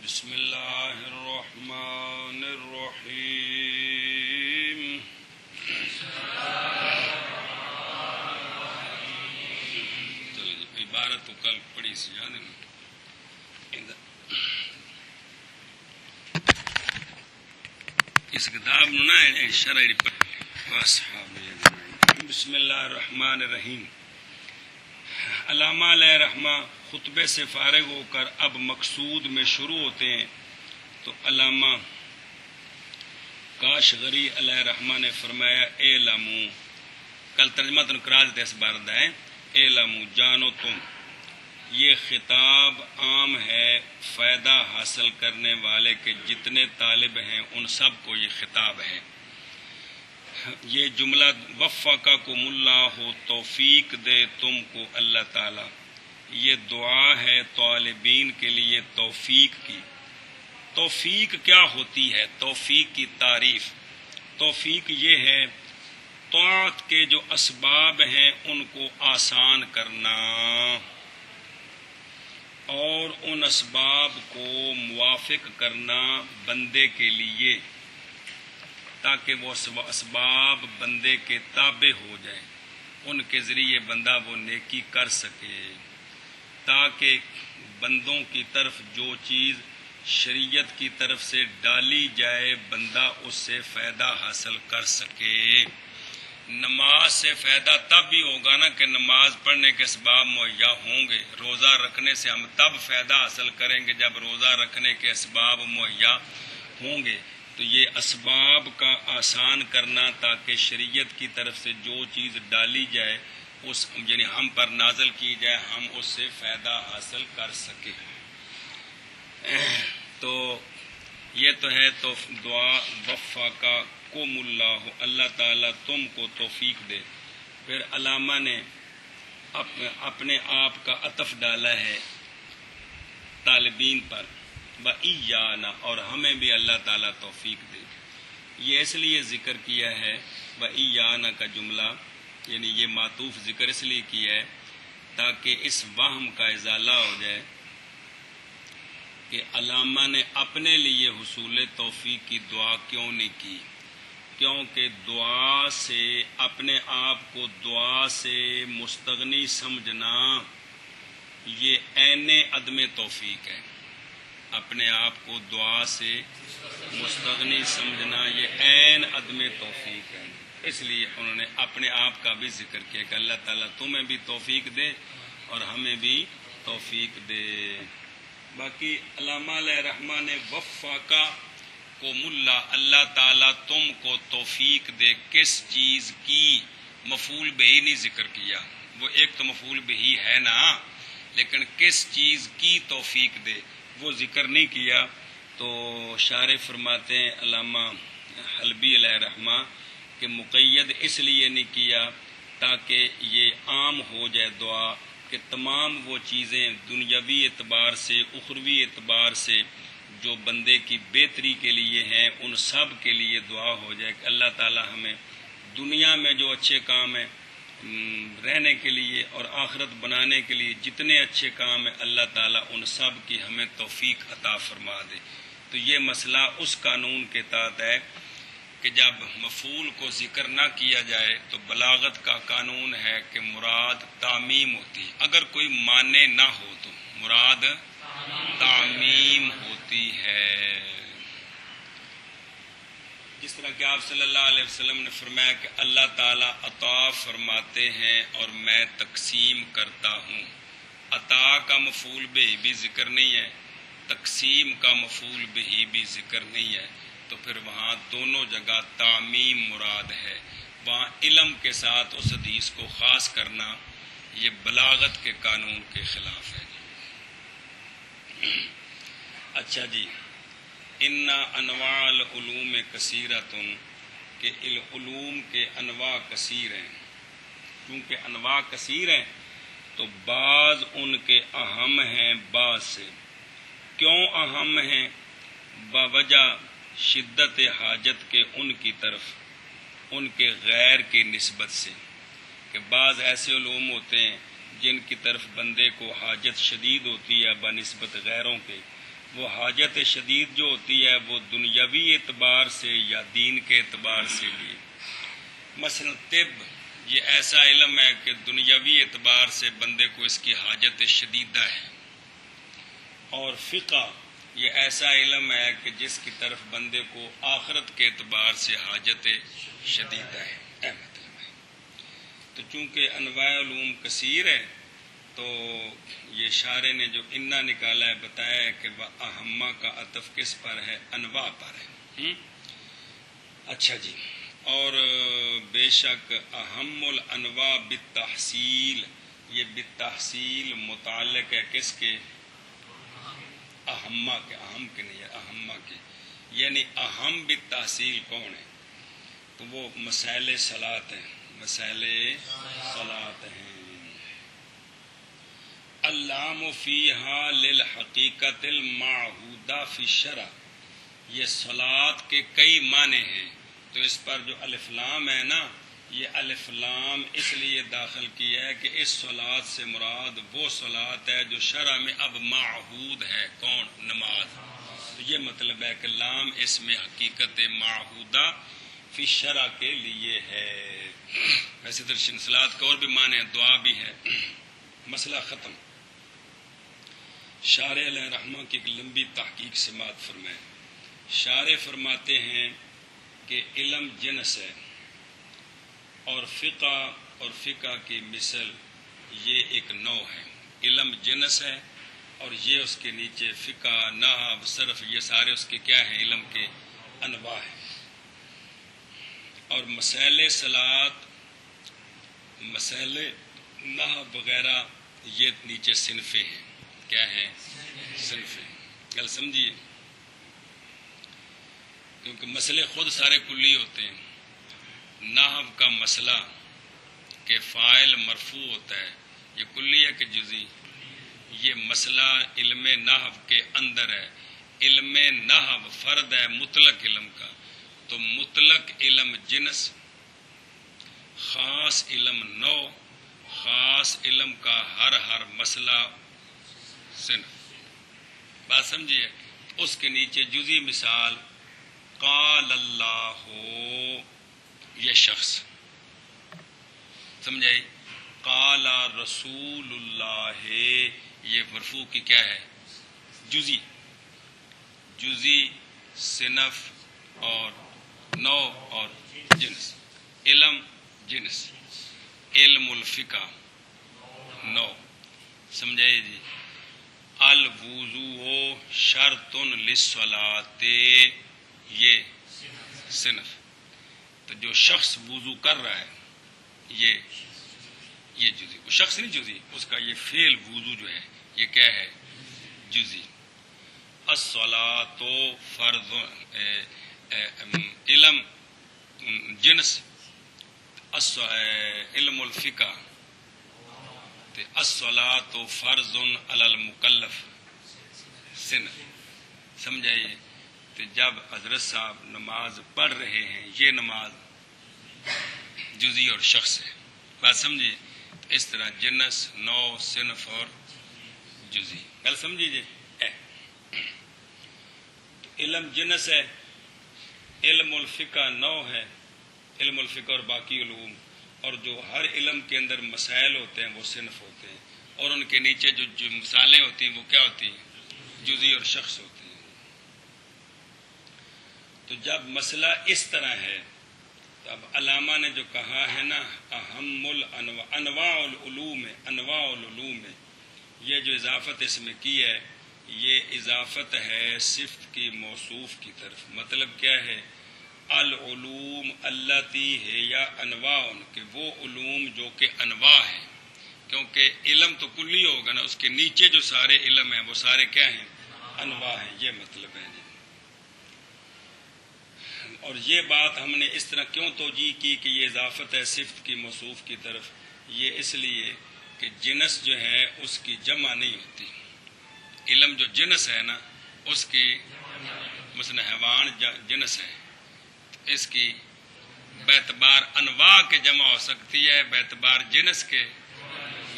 بسم اللہ الرحمن الرحیم عبارت تو کل پڑھی سی یاد ہے اس کتاب نا شرح بسم اللہ الرحمن الرحیم. علامہ علیہ رحمہ خطبے سے فارغ ہو کر اب مقصود میں شروع ہوتے ہیں تو علامہ کاشغری علیہ رحمہ نے فرمایا اے لامو، کل ترجمہ تو کرا دیتے اس بار ہے، اے لامو جانو تم، یہ خطاب عام ہے فائدہ حاصل کرنے والے کے جتنے طالب ہیں ان سب کو یہ خطاب ہے. یہ جملہ وفقکم اللہ ہو، توفیق دے تم کو اللہ تعالی، یہ دعا ہے طالبین کے لیے توفیق کی. توفیق کیا ہوتی ہے؟ توفیق کی تعریف، توفیق یہ ہے طاعت کے جو اسباب ہیں ان کو آسان کرنا اور ان اسباب کو موافق کرنا بندے کے لیے، تاکہ وہ اسباب بندے کے تابع ہو جائیں، ان کے ذریعے بندہ وہ نیکی کر سکے، تاکہ بندوں کی طرف جو چیز شریعت کی طرف سے ڈالی جائے بندہ اس سے فائدہ حاصل کر سکے. نماز سے فائدہ تب بھی ہوگا نا کہ نماز پڑھنے کے اسباب مہیا ہوں گے. روزہ رکھنے سے ہم تب فائدہ حاصل کریں گے جب روزہ رکھنے کے اسباب مہیا ہوں گے. تو یہ اسباب کا آسان کرنا تاکہ شریعت کی طرف سے جو چیز ڈالی جائے اس یعنی ہم پر نازل کی جائے ہم اس سے فائدہ حاصل کر سکیں. تو یہ تو ہے تو دعا وفقکم اللہ، اللہ تعالیٰ تم کو توفیق دے. پھر علامہ نے اپنے آپ کا عطف ڈالا ہے طالبین پر، وَإِيَّانَا، اور ہمیں بھی اللہ تعالیٰ توفیق دے. یہ اس لیے ذکر کیا ہے وَإِيَّانَا کا جملہ، یعنی یہ معطوف ذکر اس لیے کیا ہے تاکہ اس وہم کا ازالہ ہو جائے کہ علامہ نے اپنے لیے حصول توفیق کی دعا کیوں نہیں کی، کیونکہ دعا سے اپنے آپ کو دعا سے مستغنی سمجھنا یہ عین عدم توفیق ہے. اپنے آپ کو دعا سے مستغنی سمجھنا یہ عین عدم توفیق ہے. اس لیے انہوں نے اپنے آپ کا بھی ذکر کیا کہ اللہ تعالیٰ تمہیں بھی توفیق دے اور ہمیں بھی توفیق دے. باقی علامہ علیہ رحمہ نے وفقکم اللہ، اللہ تعالیٰ تم کو توفیق دے، کس چیز کی مفعول بہی نہیں ذکر کیا، وہ ایک تو مفعول بہی ہے نا، لیکن کس چیز کی توفیق دے وہ ذکر نہیں کیا. تو شارح فرماتے ہیں علامہ حلبی علیہ رحمہ کہ مقید اس لیے نہیں کیا تاکہ یہ عام ہو جائے دعا کہ تمام وہ چیزیں دنیاوی اعتبار سے اخروی اعتبار سے جو بندے کی بہتری کے لیے ہیں ان سب کے لیے دعا ہو جائے کہ اللہ تعالی ہمیں دنیا میں جو اچھے کام ہیں رہنے کے لیے اور آخرت بنانے کے لیے جتنے اچھے کام ہیں اللہ تعالیٰ ان سب کی ہمیں توفیق عطا فرما دے. تو یہ مسئلہ اس قانون کے تحت ہے کہ جب مفعول کو ذکر نہ کیا جائے تو بلاغت کا قانون ہے کہ مراد تعمیم ہوتی ہے، اگر کوئی معنی نہ ہو تو مراد تعمیم ہوتی ہے. جس طرح کہ آپ صلی اللہ علیہ وسلم نے فرمایا کہ اللہ تعالیٰ عطا فرماتے ہیں اور میں تقسیم کرتا ہوں. عطا کا مفعول بہ بھی ذکر نہیں ہے، تقسیم کا مفعول بہ بھی ذکر نہیں ہے، تو پھر وہاں دونوں جگہ تعمیم مراد ہے. وہاں علم کے ساتھ اس حدیث کو خاص کرنا یہ بلاغت کے قانون کے خلاف ہے. اچھا جی، ان انواع العلوم کثیرۃ، کہ علوم کے انواع کثیر ہیں. کیونکہ انواع کثیر ہیں تو بعض ان کے اہم ہیں بعض سے. کیوں اہم ہیں؟ باوجہ شدت حاجت کے ان کی طرف ان کے غیر کی نسبت سے، کہ بعض ایسے علوم ہوتے ہیں جن کی طرف بندے کو حاجت شدید ہوتی ہے بنسبت غیروں کے، وہ حاجت شدید جو ہوتی ہے وہ دنیاوی اعتبار سے یا دین کے اعتبار سے بھی. مثلا طب یہ ایسا علم ہے کہ دنیاوی اعتبار سے بندے کو اس کی حاجت شدیدہ ہے، اور فقہ یہ ایسا علم ہے کہ جس کی طرف بندے کو آخرت کے اعتبار سے حاجت شدیدہ ہے. اے مطلب ہے. تو چونکہ انواع علوم کثیر ہے تو یہ شارح نے جو انا نکالا ہے بتایا ہے کہ اہما کا عطف کس پر ہے؟ انواع پر ہے. اچھا جی. اور بے شک اہم الانواع بالتحصیل، یہ بالتحصیل متعلق ہے کس کے؟ اہما کے. اہم کے نہیں ہے، اہما کے. یعنی اہم بالتحصیل کون ہے؟ تو وہ مسائل صلاۃ ہیں. مسائل صلاۃ ہیں. اللام فیہا للحقیقت المعہودہ فی الشرع، یہ صلاۃ کے کئی معنی ہیں. تو اس پر جو الف لام ہے نا، یہ الف لام اس لیے داخل کیا ہے کہ اس صلاۃ سے مراد وہ صلاۃ ہے جو شرع میں اب معہود ہے. کون؟ نماز. تو یہ مطلب ہے کہ لام اس میں حقیقت معہودہ فی الشرع کے لیے ہے. ویسے تو صلاۃ کا اور بھی معنی ہے، دعا بھی ہے. مسئلہ ختم. شارح علیہ رحمہ کی ایک لمبی تحقیق سماعت فرمائے. شارح فرماتے ہیں کہ علم جنس ہے، اور فقہ کی مثل یہ ایک نوع ہے. علم جنس ہے اور یہ اس کے نیچے فقہ، نحو، صرف، یہ سارے اس کے کیا ہیں؟ علم کے انواع ہیں. اور مسائل صلاۃ، مسائل نحو وغیرہ یہ نیچے صنفیں ہیں. کیا ہیں؟ صنفیں. کل سمجھیے، کیونکہ مسئلے خود سارے کلی ہوتے ہیں. نحو کا مسئلہ کہ فاعل مرفوع ہوتا ہے، یہ کلی ہے کہ جزئی؟ یہ مسئلہ علم نحو کے اندر ہے. علم نحو فرد ہے مطلق علم کا. تو مطلق علم جنس، خاص علم نوع، خاص علم کا ہر مسئلہ صنف. بات سمجھیے. اس کے نیچے جزئی مثال قال اللہ، یہ شخص سمجھائی. قال رسول اللہ، یہ مرفوع کی کیا ہے؟ جزئی. جزئی، صنف اور نوع اور جنس. علم جنس، علم الفقہ نوع. سمجھائے جی. الوضوء شرط للصلاۃ، یہ صنف. تو جو شخص وضو کر رہا ہے یہ جزئی. وہ شخص نہیں جزئی، اس کا یہ فعل وضو جو ہے یہ کیا ہے؟ جزئی. الصلاۃ فرض، علم جنس، علم الفقہ. الصلاۃ فرض علی المکلف صنف. سمجھائیے. تو جب حضرت صاحب نماز پڑھ رہے ہیں، یہ نماز جزئی اور شخص ہے. بات سمجھیے. اس طرح جنس، نوع، صنف اور جزئی. کل سمجھیے. تو علم جنس ہے، علم الفقہ نوع ہے، علم الفقہ اور باقی علوم. اور جو ہر علم کے اندر مسائل ہوتے ہیں وہ صنف ہوتے ہیں، اور ان کے نیچے جو مثالیں ہوتی ہیں وہ کیا ہوتی ہیں؟ جزئی اور شخص ہوتی ہیں. تو جب مسئلہ اس طرح ہے تو اب علامہ نے جو کہا ہے نا اہم الانواع، انواع العلوم، انواع العلوم، یہ جو اضافت اس میں کی ہے یہ اضافت ہے صفت کی موصوف کی طرف. مطلب کیا ہے؟ العلوم التی ہے یا انواع، کہ وہ علوم جو کہ انواع ہیں. کیونکہ علم تو کلی ہوگا نا، اس کے نیچے جو سارے علم ہیں وہ سارے کیا ہیں؟ انواع ہیں. یہ مطلب ہے جی. اور یہ بات ہم نے اس طرح کیوں توجیہ کی کہ یہ اضافت ہے صفت کی موصوف کی طرف؟ یہ اس لیے کہ جنس جو ہے اس کی جمع نہیں ہوتی. علم جو جنس ہے نا اس کی، مثلا حیوان جنس ہے، اس کی باعتبار انواع کے جمع ہو سکتی ہے، باعتبار جنس کے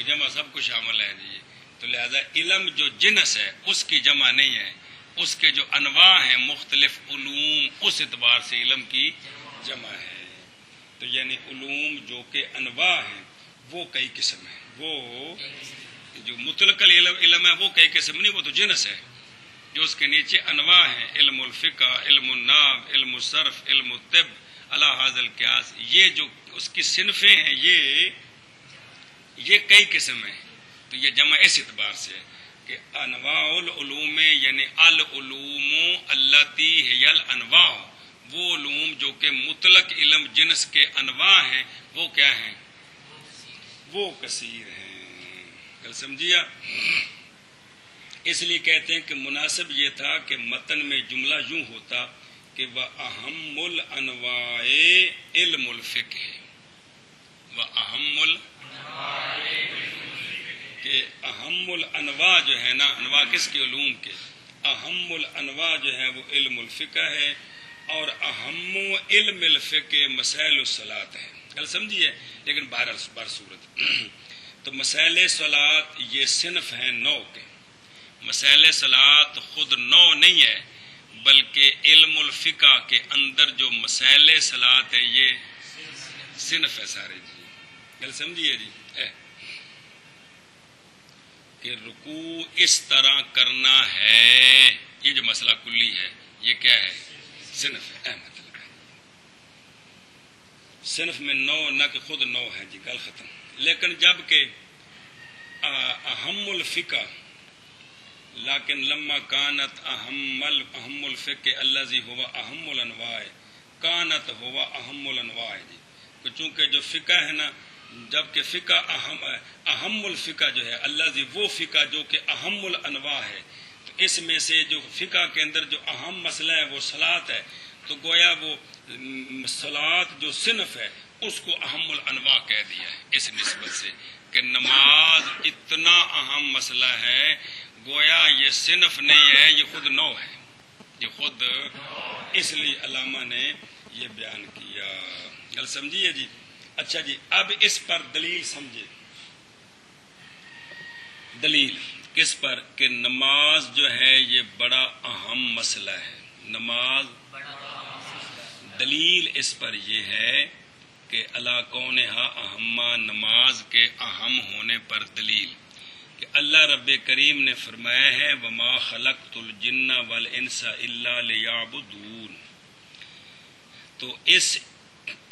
جمع سب کو شامل ہے جی. تو لہذا علم جو جنس ہے اس کی جمع نہیں ہے، اس کے جو انواع ہیں مختلف علوم، اس اعتبار سے علم کی جمع ہے۔ تو یعنی علوم جو کہ انواع ہیں وہ کئی قسم ہیں، وہ جو مطلق علم ہے وہ کئی قسم نہیں، وہ تو جنس ہے، جو اس کے نیچے انواع ہیں، علم الفقہ، علم النحو، علم الصرف، علم الطب، علی ھذا القیاس، یہ جو اس کی صنفیں ہیں یہ کئی قسم ہیں۔ تو یہ جمع اس اعتبار سے ہے کہ انواع العلوم یعنی العلوم اللاتی ہی الانواع، وہ علوم جو کہ مطلق علم جنس کے انواع ہیں وہ کیا ہیں؟ وہ کثیر ہیں۔ کل سمجھیا؟ اس لیے کہتے ہیں کہ مناسب یہ تھا کہ متن میں جملہ یوں ہوتا کہ وَأَهَمُّ الْأَنْوَاعِ عِلْمُ الْفِقْهِ، کہ اہم الانواع جو ہے نا، انواع کس کے؟ علوم کے۔ اہم الانواع جو ہے وہ علم الفقہ ہے، اور اہم علم الفقہ مسائل الصلاۃ ہے۔ کل سمجھیے؟ لیکن بہر صورت تو مسائل صلاۃ یہ صنف ہیں نو کے، مسائل صلاۃ خود نو نہیں ہے، بلکہ علم الفقہ کے اندر جو مسائل صلاۃ ہے یہ صنف ہے سارے جی۔ کل سمجھیے جی کہ رکوع اس طرح کرنا ہے، یہ جو مسئلہ کلی ہے یہ کیا ہے؟ صنف ہے، مطلب ہے صنف میں نو، نہ کہ خود نو ہے جی، گل ختم۔ لیکن جب کہ اہم الفقہ، لیکن لما کانت اہم الفقہ الذی ہوا اہم الانواع کانت ہوا اہم الانواع جی، چونکہ جو فقہ ہے نا، جبکہ فقہ اہم الفقہ جو ہے الذی، وہ فقہ جو کہ اہم الانواع ہے، تو اس میں سے جو فقہ کے اندر جو اہم مسئلہ ہے وہ صلاۃ ہے، تو گویا وہ صلاۃ جو صنف ہے اس کو اہم الانواع کہہ دیا ہے، اس نسبت سے کہ نماز اتنا اہم مسئلہ ہے، گویا یہ صنف نہیں ہے، یہ خود نو ہے، یہ خود، اس لیے علامہ نے یہ بیان کیا۔ گل سمجھیے جی؟ اچھا جی، اب اس پر دلیل سمجھے۔ دلیل کس پر؟ کہ نماز جو ہے یہ بڑا اہم مسئلہ ہے، نماز دلیل اس پر یہ ہے کہ اللہ کونہا اہما، نماز کے اہم ہونے پر دلیل کہ اللہ رب کریم نے فرمایا ہے وما خلقت الجن والانس الا لیعبدون۔ تو اس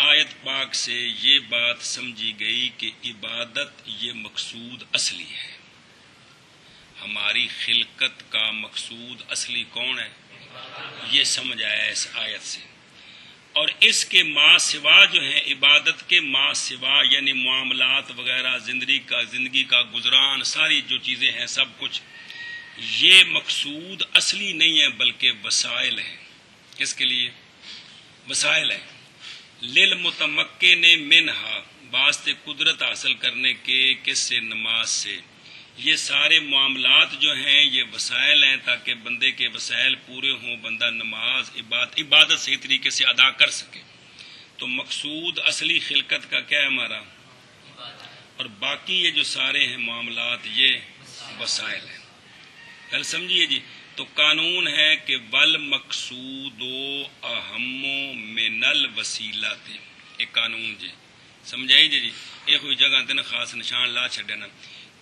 آیت پاک سے یہ بات سمجھی گئی کہ عبادت یہ مقصود اصلی ہے، ہماری خلقت کا مقصود اصلی کون ہے؟ یہ سمجھ آیا اس آیت سے۔ اور اس کے ما سوا جو ہیں، عبادت کے ما سوا یعنی معاملات وغیرہ، زندگی کا گزران، ساری جو چیزیں ہیں سب کچھ، یہ مقصود اصلی نہیں ہے بلکہ وسائل ہیں۔ کس کے لیے؟ وسائل ہیں۔ للمتمکن منہا، واسطے قدرت حاصل کرنے کے، کس سے؟ نماز سے۔ یہ سارے معاملات جو ہیں یہ وسائل ہیں تاکہ بندے کے وسائل پورے ہوں، بندہ نماز عبادت صحیح طریقے سے ادا کر سکے۔ تو مقصود اصلی خلقت کا کیا ہے ہمارا؟ اور باقی یہ جو سارے ہیں معاملات یہ وسائل ہیں۔ کل سمجھیے جی؟ تو قانون ہے کہ والمقصود اہم من الوسیلات، ایک قانون جی سمجھائی جی، ایک ہوئی جگہ دن خاص نشان لا چھڑے نا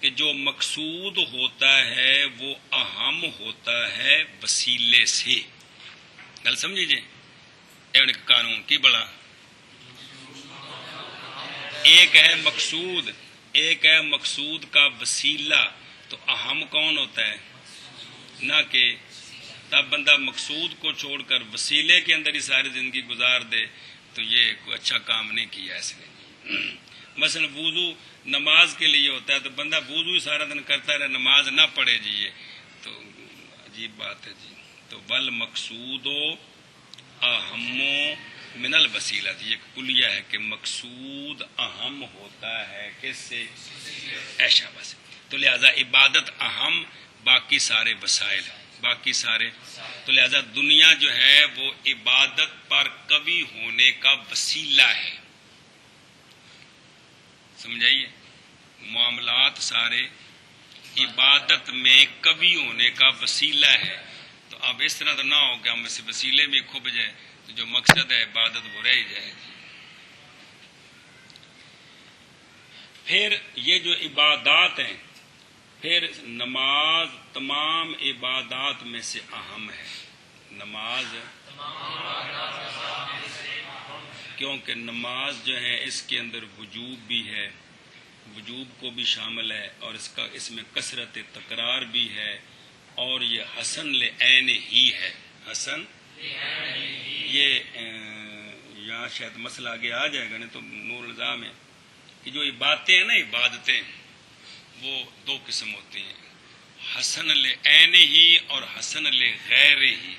کہ جو مقصود ہوتا ہے وہ اہم ہوتا ہے وسیلے سے۔ گل سمجھے جی؟ ایک قانون کی بڑا، ایک ہے مقصود، ایک ہے مقصود کا وسیلہ، تو اہم کون ہوتا ہے؟ نہ کہ تب بندہ مقصود کو چھوڑ کر وسیلے کے اندر ہی ساری زندگی گزار دے تو یہ کوئی اچھا کام نہیں کیا اس نے۔ مثلا وضو نماز کے لیے ہوتا ہے تو بندہ وضو ہی سارا دن کرتا رہے، نماز نہ پڑھے جی، یہ تو عجیب بات ہے جی۔ تو والمقصود اہم من الوسیلۃ، یہ کلیہ ہے کہ مقصود اہم ہوتا ہے کس سے؟ ایشا بس۔ تو لہذا عبادت اہم، باقی سارے وسائل، باقی سارے، تو لہذا دنیا جو ہے وہ عبادت پر قوی ہونے کا وسیلہ ہے، سمجھائیے؟ معاملات سارے عبادت میں قوی ہونے کا وسیلہ ہے۔ تو اب اس طرح تو نہ ہو کہ ہم اس وسیلے بھی کھب جائے تو جو مقصد ہے عبادت وہ رہ ہی جائے گی۔ پھر یہ جو عبادات ہیں، پھر نماز تمام عبادات میں سے اہم ہے۔ نماز کیونکہ نماز جو ہے اس کے اندر وجوب بھی ہے، وجوب کو بھی شامل ہے، اور اس میں کثرت تکرار بھی ہے، اور یہ حسن لعین ہی ہے۔ حسن یہ یہاں شاید مسئلہ آگے آ جائے گا، نہیں تو نور الزام ہے کہ جو عبادتیں ہیں نا، عبادتیں وہ دو قسم ہوتی ہیں، حسن لعین ہی اور حسن لغیر ہی۔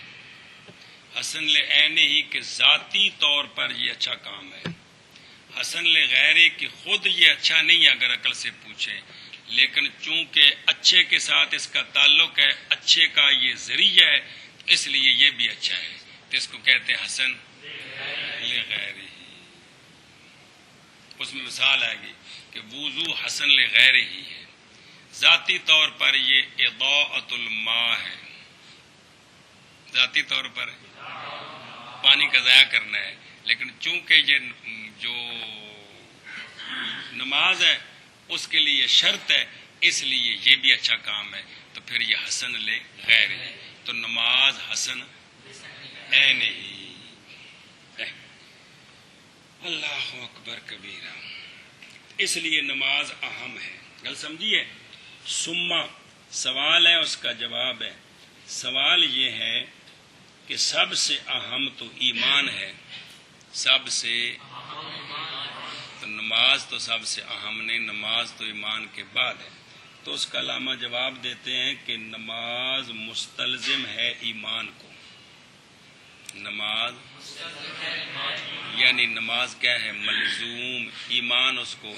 حسن لعین ہی کہ ذاتی طور پر یہ اچھا کام ہے، حسن لغیر کہ خود یہ اچھا نہیں ہے اگر عقل سے پوچھیں، لیکن چونکہ اچھے کے ساتھ اس کا تعلق ہے، اچھے کا یہ ذریعہ ہے، اس لیے یہ بھی اچھا ہے، تو اس کو کہتے ہیں حسن لغیر ہی۔ اس میں مثال آئے گی کہ وضو حسن لغیر ہی ہے، ذاتی طور پر یہ اضاءۃ الماء ہے، ذاتی طور پر پانی کا ضائع کرنا ہے، لیکن چونکہ یہ جو نماز ہے اس کے لیے شرط ہے، اس لیے یہ بھی اچھا کام ہے، تو پھر یہ حسن لغیر ہے۔ تو نماز حسن عین ہی۔ اللہ اکبر کبیرہ، اس لیے نماز اہم ہے، گل سمجھیے۔ ثم سوال ہے، اس کا جواب ہے، سوال یہ ہے کہ سب سے اہم تو ایمان ہے، سب سے تو نماز تو سب سے اہم نہیں، نماز تو ایمان کے بعد ہے۔ تو اس کا علامہ جواب دیتے ہیں کہ نماز مستلزم ہے ایمان کو۔ نماز یعنی نماز کیا ہے؟ ملزوم، ایمان اس کو،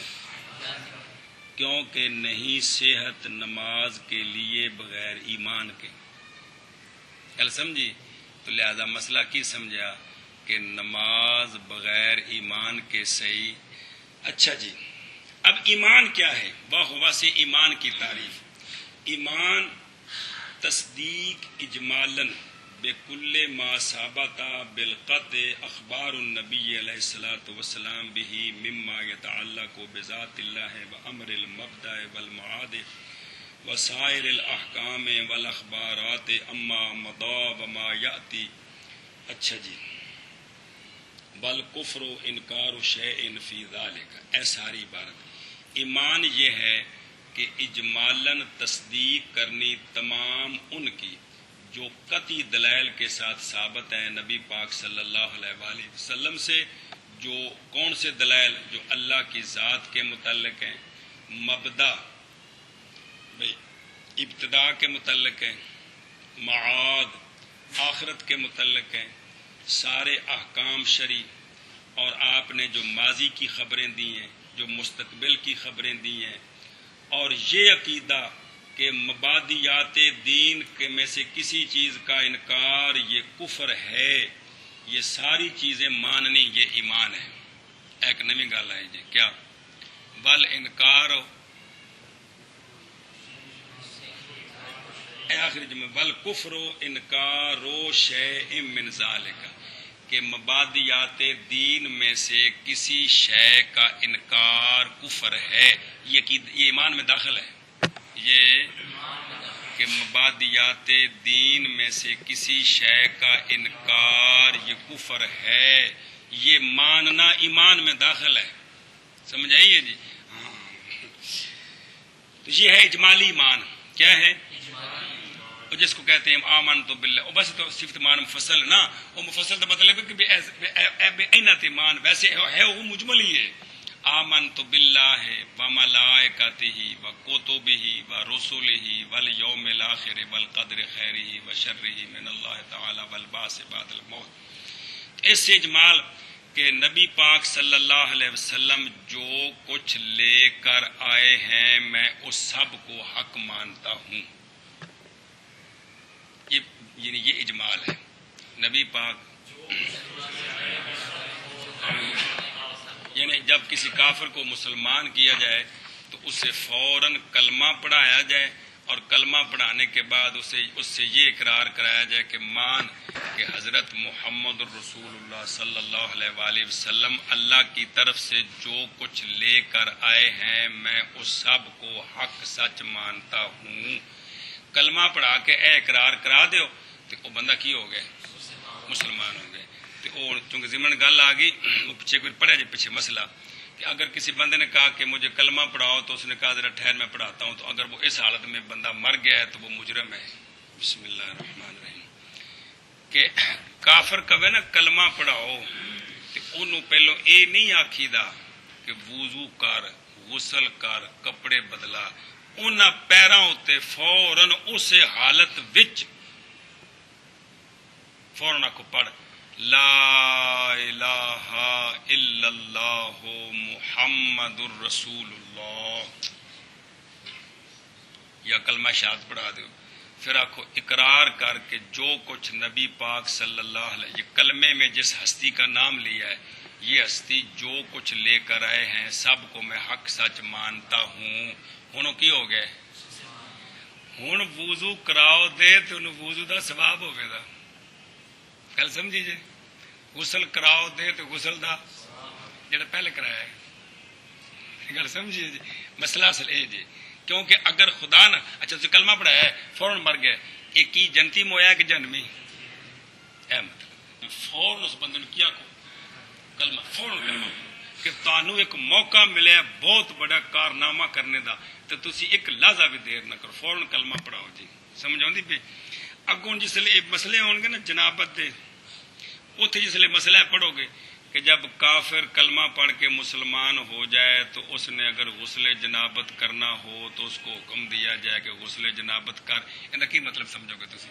کیونکہ نہیں صحت نماز کے لیے بغیر ایمان کے۔ کل سمجھی؟ تو لہذا مسئلہ کی سمجھا کہ نماز بغیر ایمان کے صحیح۔ اچھا جی، اب ایمان کیا ہے؟ واہ سے ایمان کی تعریف۔ ایمان تصدیق اجمالاً بکل ما ثبت بالقطع اخبار النبی علیہ الصلوۃ والسلام به مما يتعلق بذات اللہ وامر المبدأ والمعاد وسائر الاحکام والاخبارات اما مضى وما یاتی۔ اچھا جی، بالکفر انکار شیء فی ذلک، اے ساری عبارت۔ ایمان یہ ہے کہ اجمالاً تصدیق کرنی تمام ان کی جو قطعی دلائل کے ساتھ ثابت ہیں نبی پاک صلی اللہ علیہ وآلہ وسلم سے۔ جو کون سے دلائل؟ جو اللہ کی ذات کے متعلق ہیں، مبدا ابتدا کے متعلق ہیں، معاد آخرت کے متعلق ہیں، سارے احکام شرعی، اور آپ نے جو ماضی کی خبریں دی ہیں، جو مستقبل کی خبریں دی ہیں، اور یہ عقیدہ کہ مبادیات دین کے میں سے کسی چیز کا انکار یہ کفر ہے، یہ ساری چیزیں ماننی یہ ایمان ہے۔ ایک نئی گل ہے جی، کیا؟ بل انکار آخری جملہ، بل کفر انکار شیء من ذالک، کہ مبادیات دین میں سے کسی شے کا انکار کفر ہے، یہ ایمان میں داخل ہے۔ یہ کہ مبادیات دین میں سے کسی شے کا انکار یہ کفر ہے، یہ ماننا ایمان میں داخل ہے۔ سمجھ آئیے جی؟ تو یہ ہے اجمالی ایمان۔ کیا ہے؟ جس کو کہتے ہیں آمن تو باللہ، اور بس تو صفت مان مفصل نا، وہ مفصل تو مطلب ہے کہ اینت ایمان، ویسے ہے وہ مجمل ہی ہے۔ آمنت باللہ وملائکتہ وکتبہ ورسلہ والیوم الآخر والقدر خیرہ وشرہ من اللہ تعالی والبعث بعد الموت۔ اس سے اجمال کہ نبی پاک صلی اللہ علیہ وسلم جو کچھ لے کر آئے ہیں میں اس سب کو حق مانتا ہوں، یعنی یہ اجمال ہے۔ نبی پاک یعنی جب کسی کافر کو مسلمان کیا جائے تو اسے فوراً کلمہ پڑھایا جائے اور کلمہ پڑھانے کے بعد اس سے یہ اقرار کرایا جائے کہ مان کہ حضرت محمد الرسول اللہ صلی اللہ علیہ وآلہ وسلم اللہ کی طرف سے جو کچھ لے کر آئے ہیں میں اس سب کو حق سچ مانتا ہوں. کلمہ پڑھا کے اے اقرار کرا دیو تو وہ بندہ کی ہو گئے؟ مسلمان ہو گئے. تو چونکہ ضمن گل آ گئی وہ پیچھے کوئی پڑھا جائے پیچھے مسئلہ کہ اگر کسی بندے نے کہا کہ مجھے کلمہ پڑھاؤ تو اس نے کہا ذرا ٹھہر میں پڑھاتا ہوں، تو اگر وہ اس حالت میں بندہ مر گیا ہے تو وہ مجرم ہے. بسم اللہ الرحمن الرحیم. کہ کافر کہے نا کلمہ پڑھاؤ تو انہوں پہلو اے نہیں آکھی دا کہ وضو کر غسل کر کپڑے بدلا، انہاں پیراں اتے فوراً اس حالت وچ فوراً آکھو پڑھ لا الہ الا اللہ محمد الرسول اللہ، یا کلمہ شہادت پڑھا دو. پھر آکھو اقرار کر کے جو کچھ نبی پاک صلی اللہ علیہ یہ کلمے میں جس ہستی کا نام لیا ہے یہ ہستی جو کچھ لے کر آئے ہیں سب کو میں حق سچ مانتا ہوں. ہوں کی ہو گئے؟ ہوں وضو کراؤ دے تو وضو دا ثواب ہوگا دا. گل سمجھی جی؟ غسل کراؤ دے تو غسل دا جڑا پہلے کرایا ہے. گل سمجھیے جی؟ مسئلہ اصل اے جی کیونکہ اگر خدا نہ اچھا تو کلمہ پڑھایا ہے فوراً مر گیا ایک کی جنتی مویا کہ جنمی اے مطلب فوراً اس بندے نے کیا کو کلمہ فوراً کلمہ کہ تانوں ایک موقع ملے بہت بڑا کارنامہ کرنے دا تو تسی ایک لحظہ بھی دیر نہ کرو فوراً کلمہ پڑھاؤ جی. سمجھ آؤندی پئی؟ اگوں جس لئے مسئلے ہون گے نا جنابت دے اتنے جس لئے مسئلہ پڑھو گے کہ جب کافر کلمہ پڑھ کے مسلمان ہو جائے تو اس نے اگر غسل جنابت کرنا ہو تو اس کو حکم دیا جائے کہ غسل جنابت کر. ان کی مطلب سمجھو گے تسی؟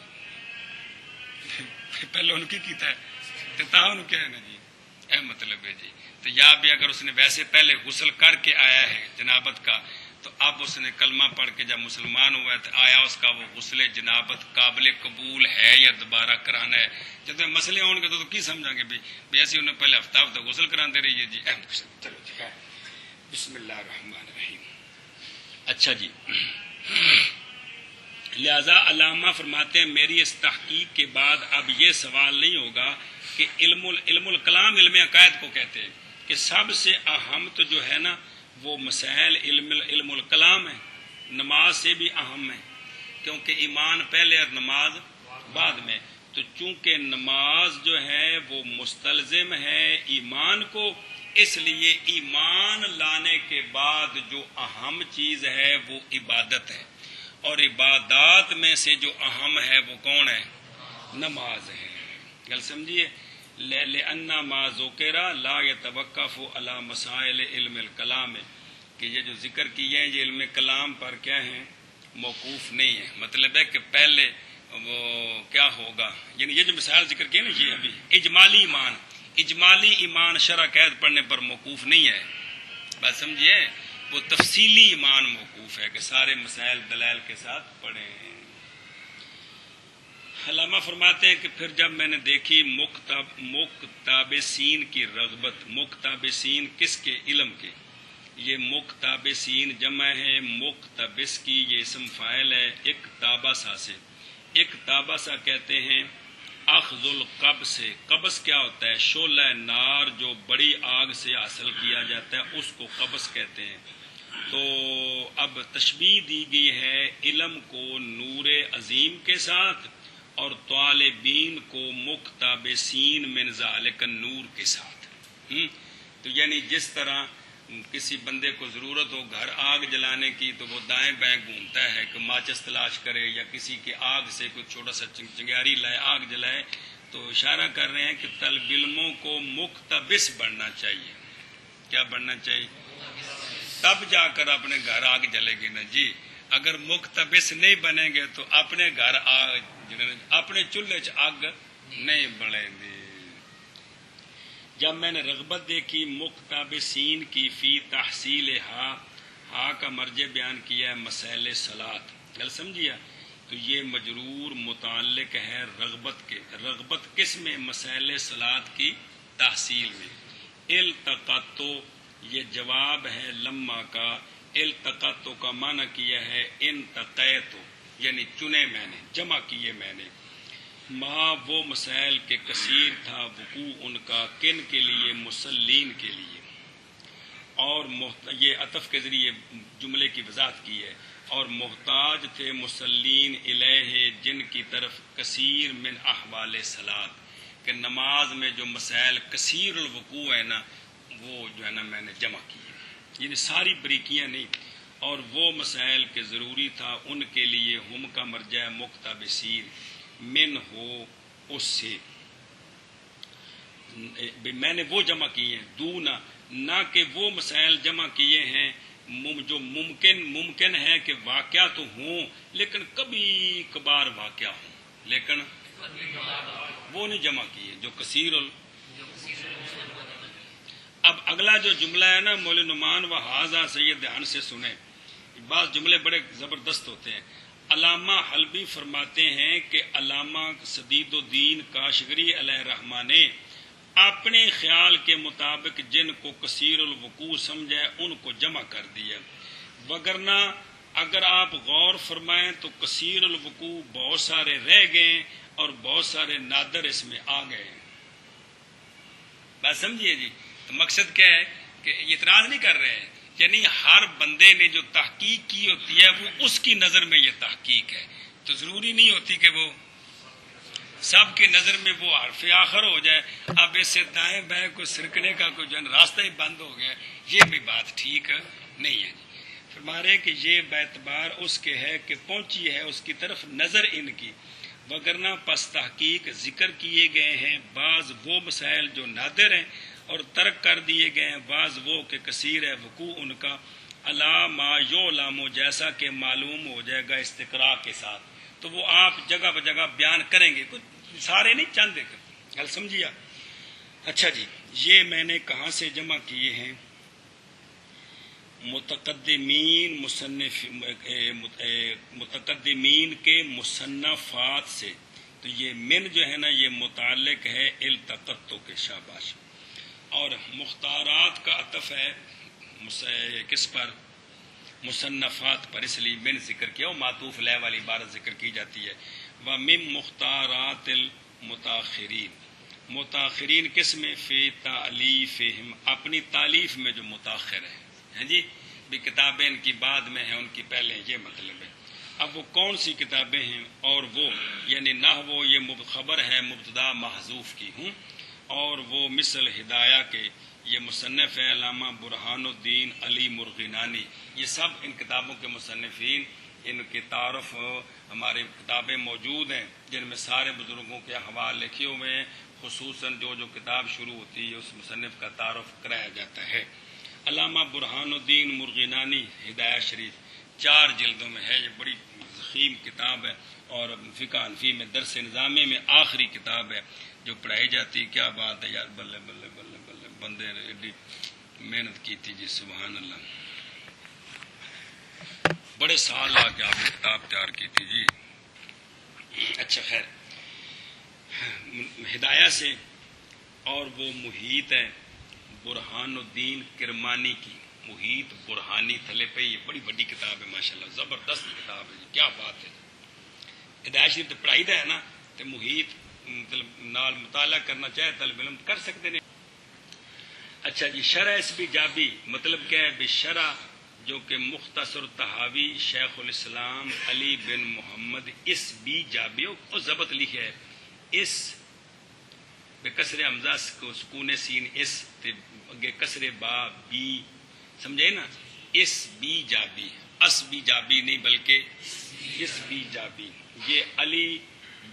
پہلے ان کی کیتا ہے تو تاہوں کیا ہے نا جی اے مطلب ہے جی. تو یا بھی اگر اس نے ویسے پہلے غسل کر کے آیا ہے جنابت کا تو اب اس نے کلمہ پڑھ کے جب مسلمان ہوا ہے تو آیا اس کا وہ غسل جنابت قابل قبول ہے یا دوبارہ کرانا ہے. جب مسئلے ہوں گے تو کی سمجھا گے بھی ایسے انہیں پہلے ہفتہ غسل کراتے رہیے جی. چلو جی بسم اللہ الرحمن الرحیم. اچھا جی لہذا علامہ فرماتے ہیں میری اس تحقیق کے بعد اب یہ سوال نہیں ہوگا کہ علم الکلام علم عقائد کو کہتے ہیں کہ سب سے اہم تو جو ہے نا وہ مسائل علم الکلام ہے، نماز سے بھی اہم ہے کیونکہ ایمان پہلے اور نماز بعد میں. تو چونکہ نماز جو ہے وہ مستلزم ہے ایمان کو اس لیے ایمان لانے کے بعد جو اہم چیز ہے وہ عبادت ہے اور عبادات میں سے جو اہم ہے وہ کون ہے؟ نماز ہے. گل سمجھیے؟ لِأَنَّ مَا ذُكِرَ لَا يَتَوَقَّفُ عَلَى مَسَائِلِ علم الکلام کہ یہ جو ذکر کیے ہیں یہ علم کلام پر کیا ہیں؟ موقوف نہیں ہے. مطلب ہے کہ پہلے وہ کیا ہوگا یعنی یہ جو مثال ذکر کیے نا یہ ابھی اجمالی ایمان شرع قید پڑھنے پر موقوف نہیں ہے. بات سمجھیے؟ وہ تفصیلی ایمان موقوف ہے کہ سارے مسائل دلائل کے ساتھ پڑھیں. علامہ فرماتے ہیں کہ پھر جب میں نے دیکھی مقتبسین کی رغبت، مقتبسین کس کے؟ علم کے. یہ مقتبسین جمع ہے مقتبس کی، یہ اسم فاعل ہے اقتباسا سے. اقتباسا کہتے ہیں اخذ القبس سے. قبس کیا ہوتا ہے؟ شعلہ نار جو بڑی آگ سے حاصل کیا جاتا ہے اس کو قبس کہتے ہیں. تو اب تشبیہ دی گئی ہے علم کو نور عظیم کے ساتھ اور طالبین کو مقتبسین من ذالک النور کے ساتھ. تو یعنی جس طرح کسی بندے کو ضرورت ہو گھر آگ جلانے کی تو وہ دائیں بائیں گھومتا ہے کہ ماچس تلاش کرے یا کسی کی آگ سے کوئی چھوٹا سا چنگیاری لائے آگ جلائے، تو اشارہ کر رہے ہیں کہ طالب علموں کو مقتبس بننا چاہیے. کیا بننا چاہیے؟ تب جا کر اپنے گھر آگ جلے گی نا جی. اگر مقتبس نہیں بنیں گے تو اپنے گھر آگ اپنے چولہے چ آگ نہیں بڑھے گی. جب میں نے رغبت دیکھی مقتبسین کی فی تحصیل ہا کا مرجع بیان کیا ہے مسائل صلات. گل سمجھیا؟ تو یہ مجرور متعلق ہے رغبت کے. رغبت کس میں؟ مسائل صلات کی تحصیل میں. التقطو یہ جواب ہے لما کا التقطت کا معنی کیا ہے انتقیت، یعنی چنے میں نے، جمع کیے میں نے، ماں وہ مسائل کے کثیر تھا وقوع ان کا، کن کے لیے؟ مسلین کے لیے، اور یہ عطف کے ذریعے جملے کی وضاحت کی ہے، اور محتاج تھے مسلین الیہ جن کی طرف کثیر من احوال صلات، کہ نماز میں جو مسائل کثیر الوقوع ہے نا وہ جو ہے نا میں نے جمع کیے، یعنی ساری بریکیاں نہیں، اور وہ مسائل کے ضروری تھا ان کے لیے، ہم کا مرجع مقتبسین من ہو اس سے، میں نے وہ جمع کیے ہیں، دونا نہ کہ وہ مسائل جمع کیے ہیں جو ممکن ہے کہ واقعہ تو ہوں لیکن کبھی کبھار واقعہ ہوں، لیکن وہ نہیں جمع کیے جو کثیر اب اگلا جو جملہ ہے نا مول نعمان و حاضہ سے، یہ دھیان سے سنیں، بعض جملے بڑے زبردست ہوتے ہیں۔ علامہ حلبی فرماتے ہیں کہ علامہ سدید الدین کاشغری علیہ الرحمہ نے اپنے خیال کے مطابق جن کو کثیر الوقوع سمجھے ان کو جمع کر دیا، وگرنہ اگر آپ غور فرمائیں تو کثیر الوقوع بہت سارے رہ گئے اور بہت سارے نادر اس میں آ گئے۔ بات سمجھیے جی، تو مقصد کیا ہے کہ اعتراض نہیں کر رہے ہیں، یعنی ہر بندے نے جو تحقیق کی ہوتی ہے وہ اس کی نظر میں یہ تحقیق ہے، تو ضروری نہیں ہوتی کہ وہ سب کی نظر میں وہ حرف آخر ہو جائے۔ اب اس سے دائیں بائیں کو سرکنے کا کوئی جو راستہ ہی بند ہو گیا، یہ بھی بات ٹھیک نہیں ہے۔ فرما رہے کہ یہ بیتبار اس کے ہے کہ پہنچی ہے اس کی طرف نظر ان کی، وگرنہ پس تحقیق ذکر کیے گئے ہیں بعض وہ مسائل جو نادر ہیں اور ترک کر دیے گئے ہیں بعض وہ کہ کثیر ہے وقوع ان کا، علی ما یعلم جیسا کہ معلوم ہو جائے گا استقراء کے ساتھ، تو وہ آپ جگہ بجگہ بیان کریں گے، کچھ سارے نہیں چند گل سمجھیا۔ اچھا جی، یہ میں نے کہاں سے جمع کیے ہیں؟ متقدمین کے مصنفات سے، تو یہ من جو ہے نا یہ متعلق ہے التقطت کے، شاباش، اور مختارات کا عطف ہے کس پر؟ مصنفات پر، اس لیے من ذکر کیا، وہ معطوف لہ والی عبارت ذکر کی جاتی ہے۔ وَمِن مختارات المتاخرین، متاخرین کس میں؟ فی تالیفہم، اپنی تالیف میں جو متاخر ہے جی، بھی کتابیں ان کی بعد میں ہیں ان کی پہلے، یہ مطلب ہے۔ اب وہ کون سی کتابیں ہیں؟ اور وہ یعنی نحو، یہ خبر ہے مبتدا محذوف کی ہوں، اور وہ مثل ہدایہ کے، یہ مصنف ہے علامہ برہان الدین علی مرغینانی، یہ سب ان کتابوں کے مصنفین، ان کے تعارف ہمارے کتابیں موجود ہیں جن میں سارے بزرگوں کے احوال لکھے ہوئے ہیں، خصوصاً جو کتاب شروع ہوتی ہے اس مصنف کا تعارف کرایا جاتا ہے۔ علامہ برہان الدین مرغینانی ہدایہ شریف 4 جلدوں میں ہے، یہ بڑی ضخیم کتاب ہے، اور فقہ حنفی میں درس نظامی میں آخری کتاب ہے جو پڑھائی جاتی ہے۔ کیا بات ہے یار، بلے بلے بلے بلے، بندے نے ایڈی محنت کی تھی جی، سبحان اللہ، بڑے سال آ کے آپ نے کتاب تیار کی تھی جی۔ اچھا خیر، ہدایہ سے، اور وہ محیط ہے برہان الدین کرمانی کی، محیط برہانی تھلے پہ، یہ بڑی بڑی کتاب ہے ماشاءاللہ، زبردست کتاب ہے، کیا بات ہے۔ ہدایہ شریف تو پڑھائی دا ہے نا، تو محیط مطلب نال مطالعہ کرنا چاہے طالب علم کر سکتے ہیں۔ اچھا جی، شرح اس بھی جابی، مطلب کیا ہے؟ بشرح، جو کہ مختصر تحاوی شیخ الاسلام علی بن محمد اس بھی جابی، اور ضبط لکھے ہے اس بکسر حمزہ کو سکون سین اس، اگے کسر با بی، سمجھے نا، اس بھی جابی، اس بھی جابی نہیں بلکہ اس بھی جابی، یہ علی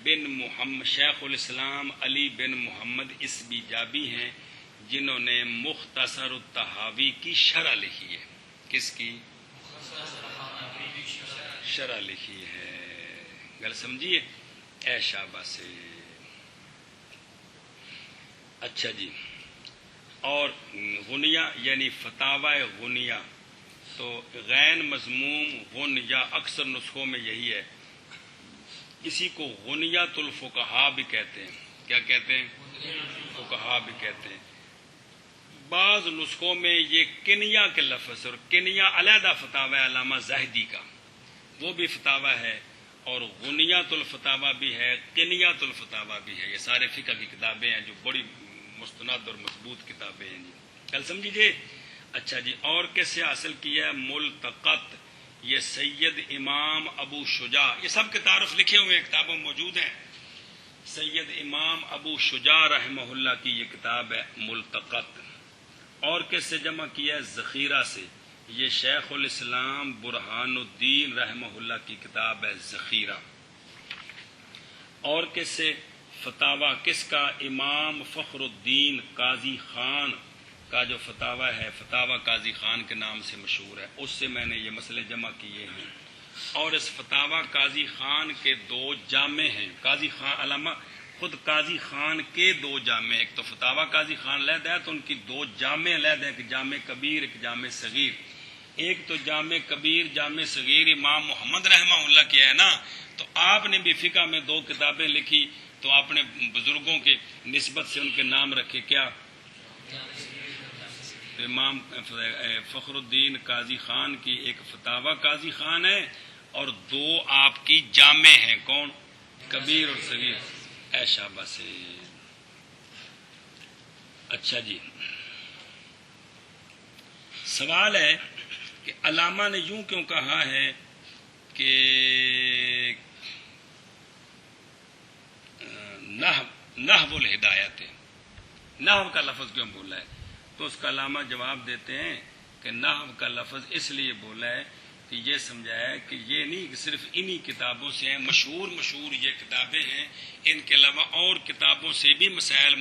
بن محمد، شیخ الاسلام علی بن محمد اس بھی جابی ہیں جنہوں نے مختصر التحاوی کی شرح لکھی ہے۔ کس کی شرح لکھی ہے؟ گل سمجھیے، اے شابہ سے۔ اچھا جی، اور غنیہ یعنی فتاوی غنیہ، تو غین مضموم غنیہ، اکثر نسخوں میں یہی ہے، اسی کو غنیۃ الفقہاء بھی کہتے ہیں۔ کیا کہتے ہیں؟ فقہاء بھی کہتے ہیں۔ بعض نسخوں میں یہ کنیا کے لفظ، اور کنیا علیحدہ فتاوی علامہ زاہدی کا، وہ بھی فتاوی ہے، اور غنیات الفتاوی بھی ہے، کنیات الفتاوی بھی ہے۔ یہ سارے فقہ کی کتابیں ہیں جو بڑی مستند اور مضبوط کتابیں ہیں جی، کل سمجھیے۔ اچھا جی، اور کس سے حاصل کیا ہے؟ ملتقط، یہ سید امام ابو شجاع، یہ سب کے تعارف لکھے ہوئے کتابوں موجود ہیں۔ سید امام ابو شجاع رحمہ اللہ کی یہ کتاب ہے ملتقط۔ اور کس سے جمع کیا ہے؟ ذخیرہ سے، یہ شیخ الاسلام برہان الدین رحمہ اللہ کی کتاب ہے ذخیرہ۔ اور کس سے؟ فتاوی کس کا؟ امام فخر الدین قاضی خان کا جو فتاوی ہے، فتاوی قاضی خان کے نام سے مشہور ہے، اس سے میں نے یہ مسئلے جمع کیے ہیں۔ اور اس فتاوی قاضی خان کے دو جامع ہیں، قاضی خان علامہ خود قاضی خان کے دو جامع، ایک تو فتاوی قاضی خان علیحدہ ہے تو ان کی دو جامع علیحدہ ہے، ایک جامع کبیر ایک جامع صغیر۔ ایک تو جامع کبیر جامع صغیر امام محمد رحمہ اللہ کی ہے نا، تو آپ نے بھی فقہ میں دو کتابیں لکھی تو آپ نے بزرگوں کے نسبت سے ان کے نام رکھے، کیا؟ امام فخر الدین قاضی خان کی ایک فتاوی قاضی خان ہے، اور دو آپ کی جامع ہیں، کون؟ کبیر اور صغیر۔ ایشا بس۔ اچھا جی، سوال ہے کہ علامہ نے یوں کیوں کہا ہے کہ نحو الہدایت، نحو کا لفظ کیوں بولا ہے؟ تو اس کا علامہ جواب دیتے ہیں کہ نحو کا لفظ اس لیے بولا ہے کہ یہ سمجھایا ہے کہ یہ نہیں کہ صرف انہی کتابوں سے ہیں، مشہور یہ کتابیں ہیں، ان کے علاوہ اور کتابوں سے بھی مسائل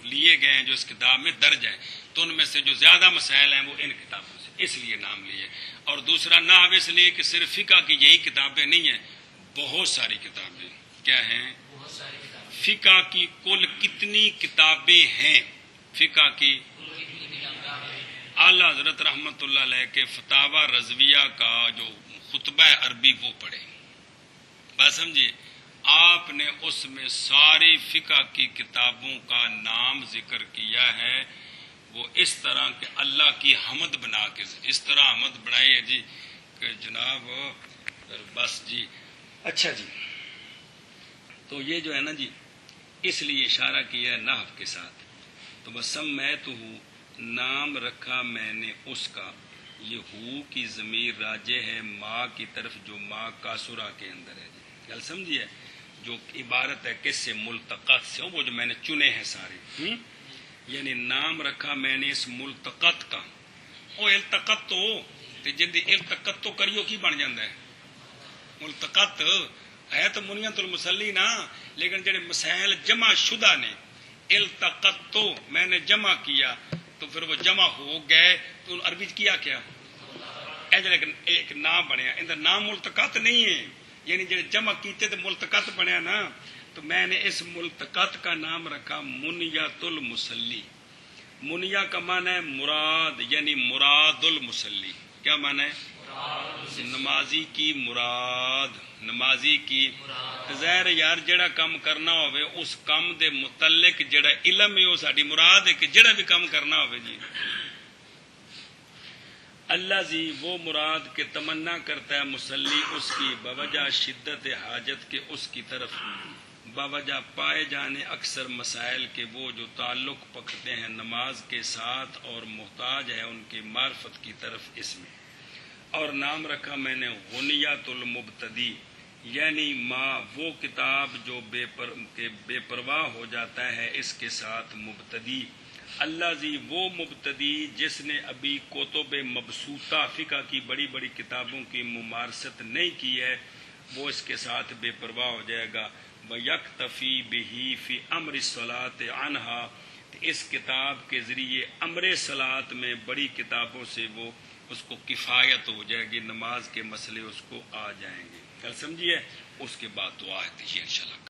لیے گئے ہیں جو اس کتاب میں درج ہیں، تو ان میں سے جو زیادہ مسائل ہیں وہ ان کتابوں سے، اس لیے نام لیے۔ اور دوسرا نحو اس لیے کہ صرف فقہ کی یہی کتابیں نہیں ہیں، بہت ساری کتابیں کیا ہیں؟ فقہ کی کل کتنی کتابیں ہیں؟ فقہ کی اعلیٰ حضرت رحمت اللہ علیہ کے فتاوی رضویہ کا جو خطبہ عربی وہ پڑھے، بات سمجھیے، آپ نے اس میں ساری فقہ کی کتابوں کا نام ذکر کیا ہے، وہ اس طرح کہ اللہ کی حمد بنا کے، اس طرح حمد بنائی ہے جی کہ جناب بس جی۔ اچھا جی، تو یہ جو ہے نا جی، اس لیے اشارہ کیا ہے نحو کے ساتھ، تو وسمیتہ، نام رکھا میں نے اس کا، یہ ہو کی ضمیر راجع ہے ماں کی طرف جو ماں کاسرہ کے اندر ہے جی، گل سمجھیے، جو عبارت ہے کس سے؟ ملتقط سے، وہ جو میں نے چنے ہیں سارے، یعنی نام رکھا میں نے اس ملتقط کا۔ او التقط تو جدی التقط تو کریو کی بن جاندہ ہے؟ ملتقط ہے تو منیت المسلی نا، لیکن جڑے مسائل جمع شدہ نے، التقط تو میں نے جمع کیا تو پھر وہ جمع ہو گئے، تو عربی کیا کیا؟ ایک نام بنیا، اندر نام ملتقط نہیں ہے، یعنی جڑے جمع کیتے تو ملتقط بنیا نا، تو میں نے اس ملتقط کا نام رکھا منیت المسلی۔ منیا کا معنی ہے مراد، یعنی مراد المسلی، کیا معنی ہے؟ نمازی کی مراد، نمازی کی ظاہر یار جڑا کام کرنا ہوئے اس کام دے متعلق جڑا علم ہے وہ ساری مراد ہے کہ جڑا بھی کام کرنا ہوئے جی، اللہ جی وہ مراد کے تمنا کرتا ہے مسلی اس کی، بوجہ شدت حاجت کے اس کی طرف، باوجہ پائے جانے اکثر مسائل کے وہ جو تعلق پکڑتے ہیں نماز کے ساتھ اور محتاج ہے ان کی معرفت کی طرف اس میں۔ اور نام رکھا میں نے غنیات المبتدی، یعنی وہ کتاب جو بے پرواہ ہو جاتا ہے اس کے ساتھ مبتدی، اللہ جی وہ مبتدی جس نے ابھی کتب مبسوطہ فقہ کی بڑی بڑی کتابوں کی ممارست نہیں کی ہے، وہ اس کے ساتھ بے پرواہ ہو جائے گا۔ وَيَكْتَفِي بِهِ فِي أَمْرِ الصَّلَاةِ عَنْهَا، اس کتاب کے ذریعے امر صلاۃ میں بڑی کتابوں سے وہ اس کو کفایت ہو جائے گی، نماز کے مسئلے اس کو آ جائیں گے، کل سمجھیے۔ اس کے بعد دعا ہے انشاءاللہ۔